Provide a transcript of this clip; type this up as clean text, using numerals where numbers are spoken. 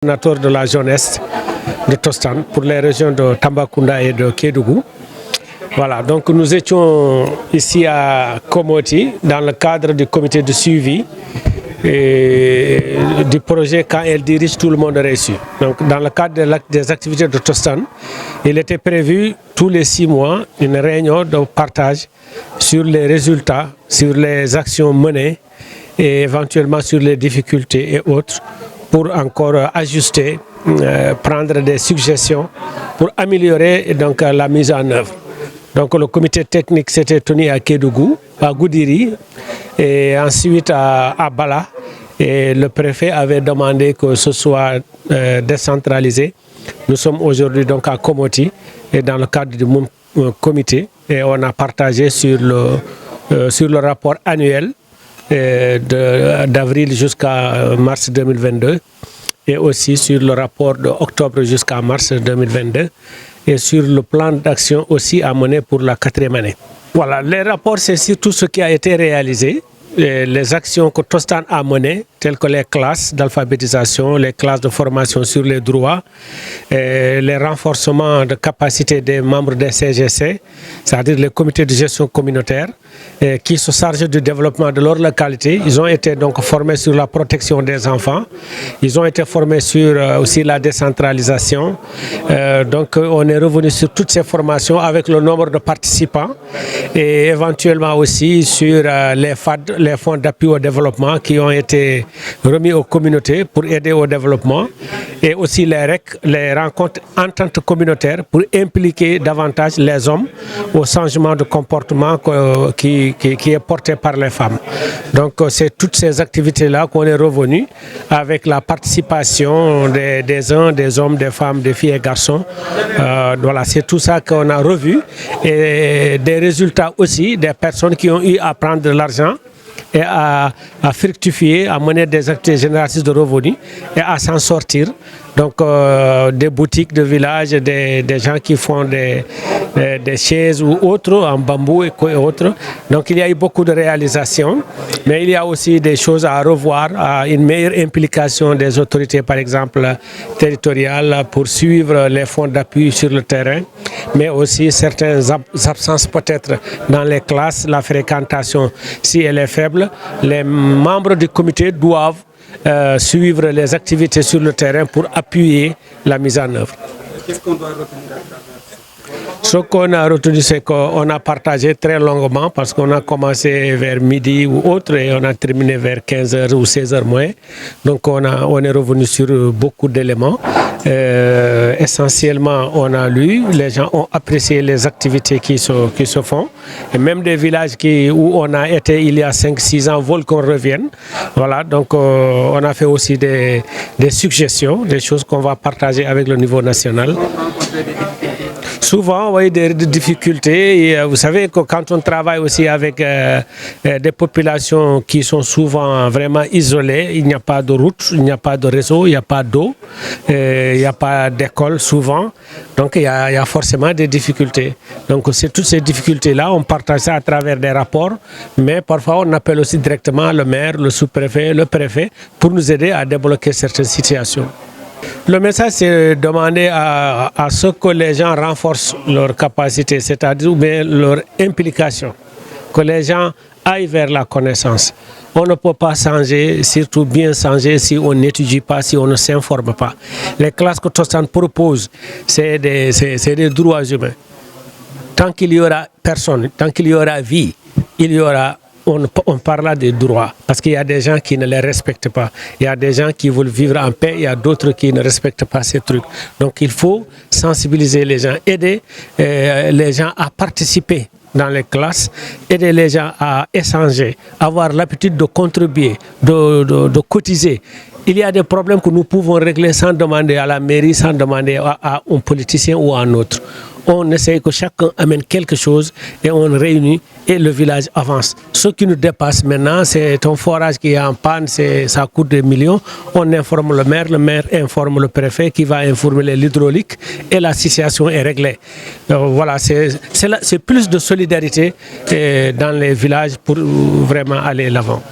Coordinateur de la jeunesse de Tostan pour les régions de Tambacounda et de Kédougou. Voilà, donc nous étions ici à Komoti dans le cadre du comité de suivi du projet Quand elle dirige, tout le monde réussit. Donc dans le cadre des activités de Tostan, il était prévu tous les 6 mois une réunion de partage sur les résultats, sur les actions menées et éventuellement sur les difficultés et autres, pour encore ajuster, prendre des suggestions pour améliorer donc, la mise en œuvre. Donc le comité technique s'était tenu à Kédougou, à Goudiri et ensuite à Bala. Et le préfet avait demandé que ce soit décentralisé. Nous sommes aujourd'hui donc à Komoti et dans le cadre du comité et on a partagé sur le rapport annuel d'avril jusqu'à mars 2022 et aussi sur le rapport d'octobre jusqu'à mars 2022 et sur le plan d'action aussi à mener pour la 4e année. Voilà, les rapports, c'est surtout ce qui a été réalisé, les actions que Tostan a menées, telles que les classes d'alphabétisation, les classes de formation sur les droits, les renforcements de capacité des membres des CGC, c'est-à-dire les comités de gestion communautaire, qui se chargent du développement de leur localité. Ils ont été donc formés sur la protection des enfants, ils ont été formés sur aussi la décentralisation. Donc on est revenu sur toutes ces formations avec le nombre de participants et éventuellement aussi sur les FAD, les fonds d'appui au développement qui ont été remis aux communautés pour aider au développement et aussi les REC, les rencontres ententes communautaires pour impliquer davantage les hommes au changement de comportement qui est porté par les femmes. Donc c'est toutes ces activités-là qu'on est revenu avec la participation des uns, des hommes, des femmes, des filles et garçons. Voilà, c'est tout ça qu'on a revu et des résultats aussi des personnes qui ont eu à prendre de l'argent et à fructifier, à mener des activités génératrices de revenus et à s'en sortir. Donc des boutiques de village, des gens qui font des chaises ou autres en bambou et autres. Donc il y a eu beaucoup de réalisations, mais il y a aussi des choses à revoir, à une meilleure implication des autorités, par exemple territoriales, pour suivre les fonds d'appui sur le terrain, mais aussi certaines absences peut-être dans les classes, la fréquentation si elle est faible. Les membres du comité doivent suivre les activités sur le terrain pour appuyer la mise en œuvre. Qu'est-ce qu'on doit retenir à travers ce qu'on a retenu, c'est qu'on a partagé très longuement parce qu'on a commencé vers midi ou autre et on a terminé vers 15h ou 16h moins. Donc on est revenu sur beaucoup d'éléments. Essentiellement, on a lu, les gens ont apprécié les activités qui se font. Et même des villages où on a été il y a 5-6 ans veulent qu'on revienne. Voilà, donc on a fait aussi des suggestions, des choses qu'on va partager avec le niveau national. Souvent, oui, des difficultés. Et vous savez que quand on travaille aussi avec des populations qui sont souvent vraiment isolées, il n'y a pas de route, il n'y a pas de réseau, il n'y a pas d'eau, il n'y a pas d'école souvent. Donc il y a forcément des difficultés. Donc c'est toutes ces difficultés-là, on partage ça à travers des rapports, mais parfois on appelle aussi directement le maire, le sous-préfet, le préfet pour nous aider à débloquer certaines situations. Le message, c'est de demander à ce que les gens renforcent leur capacité, c'est-à-dire leur implication, que les gens aillent vers la connaissance. On ne peut pas changer, surtout bien changer, si on n'étudie pas, si on ne s'informe pas. Les classes que Tostan propose, c'est des droits humains. Tant qu'il y aura personne, tant qu'il y aura vie, il y aura... On parle des droits, parce qu'il y a des gens qui ne les respectent pas. Il y a des gens qui veulent vivre en paix, il y a d'autres qui ne respectent pas ces trucs. Donc il faut sensibiliser les gens, aider les gens à participer dans les classes, aider les gens à échanger, avoir l'habitude de contribuer, de cotiser. Il y a des problèmes que nous pouvons régler sans demander à la mairie, sans demander à un politicien ou à un autre. On essaie que chacun amène quelque chose et on réunit et le village avance. Ce qui nous dépasse maintenant, c'est un forage qui est en panne, ça coûte des millions. On informe le maire informe le préfet qui va informer l'hydraulique et la situation est réglée. Voilà, c'est plus de solidarité dans les villages pour vraiment aller l'avant.